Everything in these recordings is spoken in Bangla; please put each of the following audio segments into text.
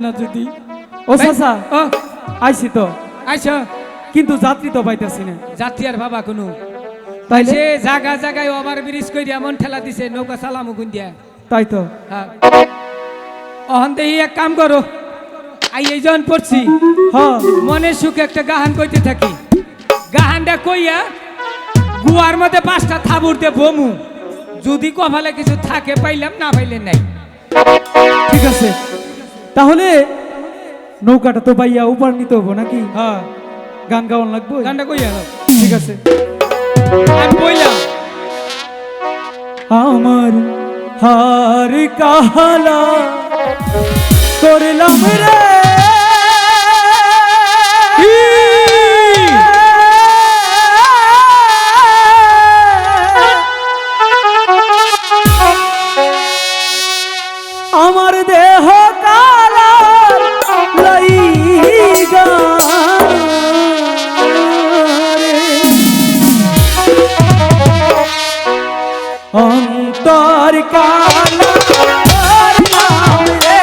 না যদি ও চাচা ও আইছি তো আইছো কিন্তু যাত্রী তো পাইতাছি না। যাত্রী আর বাবা কোনো তাইলে সে জায়গা জায়গায় ওভার ব্রিজ কইরা মন ঠেলা দিছে নৌকা চালামু গুন দিয়া। তাই তো হ্যাঁ অহন দেই এক কাম করো আই এই জন পড়ছি হ্যাঁ মনে সুখে একটা গাহান কইতে থাকি গাহানটা কইয়া গুয়ার মধ্যে পাঁচটা থাবুর দিয়ে বমু যদি কপালে কিছু থাকে পাইলাম না পাইলে নাই। ঠিক আছে তাহলে নৌকাটা তো পাইয়া উপর নিতে হবো নাকি? হ্যাঁ গান গাওয়ান লাগবে গানটা কইয়া দাও। ঠিক আছে আমি বললাম আমার হার কাহালা করলাম রে আমার দেহ কালা লাইগা রে অন্তর কালা করলাম রে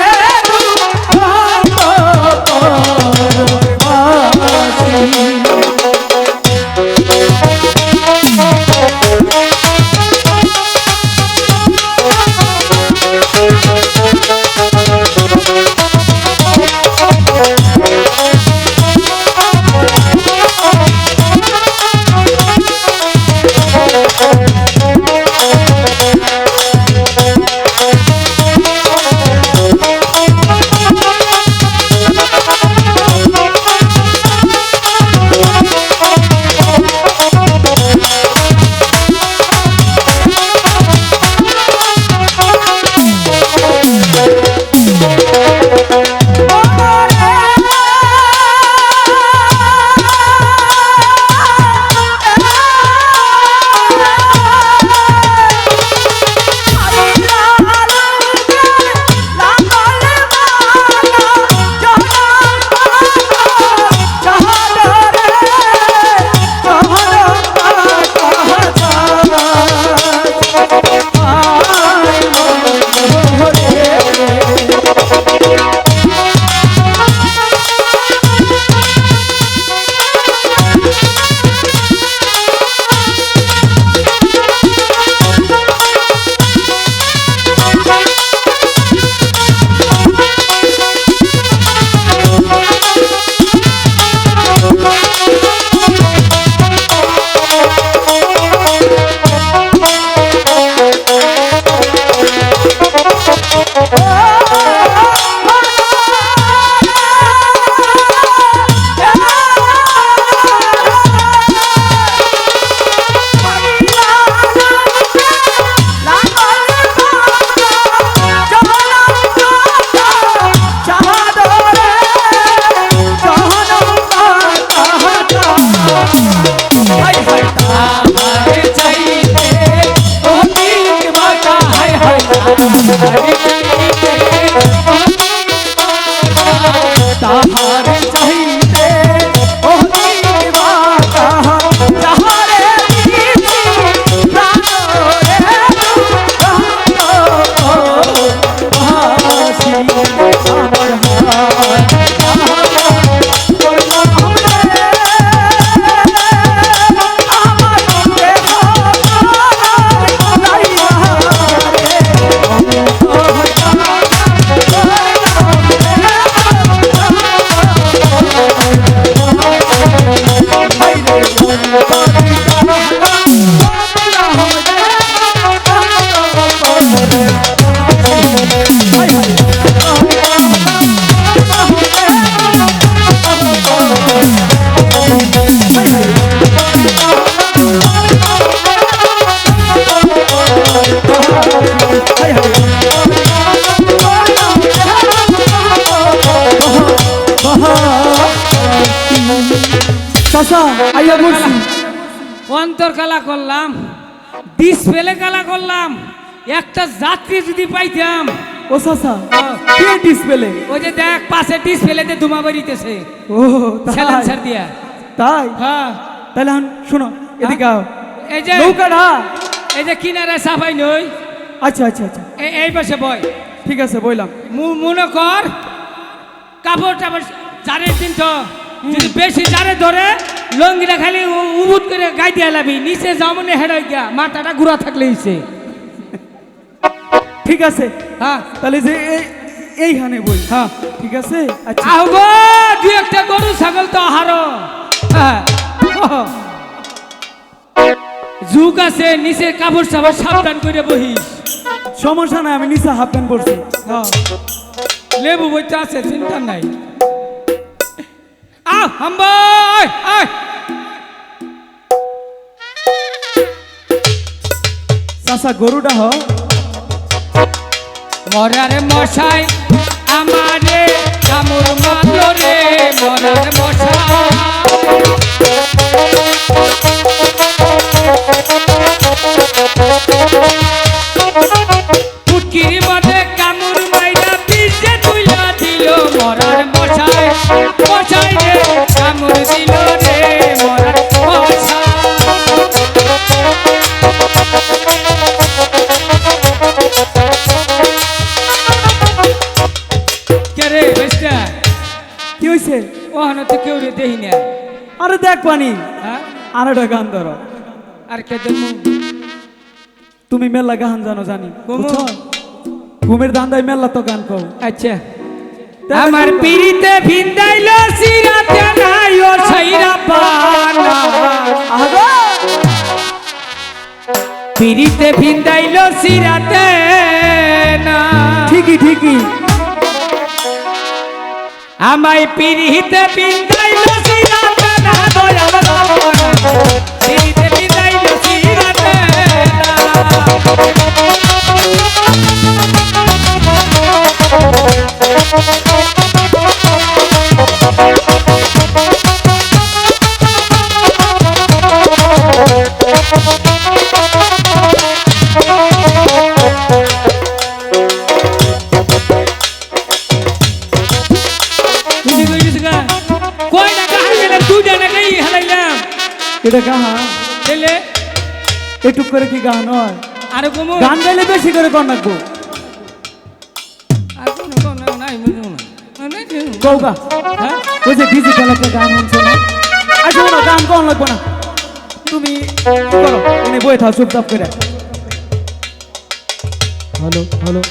তাহার চাইতে ওহিবা কাহা যাহারে দিছি প্রাণ রে হাসি আমার হাত করলাম রে আমার দেহ লাইয়া চাচা আইয়া বলছি অন্তর কালা করলাম ডিসপ্লে কালা করলাম একটা যাত্রী যদি পাইতাম। ও চাচা কে ডিসপ্লে? ওই যে দেখ পাশে ডিসপ্লেতে ধুমা বেরিতেছে ও তাই স্যালেন্সার দিয়া। তাই হ্যাঁ তাহলে শোনো এদিকে আও এই যে নৌকাটা এই যে কিনারে সাফাই নই আচ্ছা আচ্ছা আচ্ছা এই পাশে বয় ঠিক আছে বললাম মনে কর কাপড় টাপড় জারের দিন তো যদি বেশি জারে ধরে লঙ্গিটা খালি উবুত করে গাই দিয়ে লাবি নিচে যেমন হেডাই গিয়া মাথাটা ঘুরা থাকলে ইসে ঠিক আছে হ্যাঁ তাহলে যে এইখানে বই হ্যাঁ ঠিক আছে আচ্ছা আহগো দুই একটা গরু ছাগল তো আহারো হ্যাঁ যুগ আছে নিচে কাপড় চাপড় সাবধান করে বহিস সমস্যা নাই আমি নিচে হাফ প্যান্ট পরছি হ্যাঁ লেবু বইতে আছে চিন্তা নাই আহ হাম্বাই আয় চাচা গরুটা হ মরারে মশাই আমারে কামড় মারলো রে মরারে মশাই পুটকির মধ্যে কামড় মাইরা পিছে তুইলা দিল মরার মশাই মশাই রে কামড় দিল রে মরার মশাই রে বেস্টা কি হয়েছে ওখানে তো কেউ রে দেহি না আরে দেখ পানি হ্যাঁ আর একটা গান ধরো আর কে দেবো তুমি মেলা গান জানো জানি কুমু। বুঝছো? ঘুমের ধান্দায় মেলা তো গান কও আচ্ছা আমার পিড়িতে ভিন্দাইল সিরাতে নাই ও ছাইরা পানা আগো পিড়িতে ভিন্দাইল সিরাতে না ঠিকই ঠিকই আমায় পিড়িতে ভিন্দাইল সিরাতে না দয়াল বাবা পিড়িতে ভিন্দাইল সিরাতে না এটা গাহা ছেলে এটুক করে কি গান হয় আরে কমু গান গাইলে বেশি করে কর নাকবো আর কোন কোন নাই বুঝো না কৌকা হ্যাঁ ওই যে ডিজিটাল একটা গান হচ্ছে না আচ্ছা না গান কোন লাগবো না তুমি কি করো এনে বই থাও চুপচাপ করে হ্যালো হ্যালো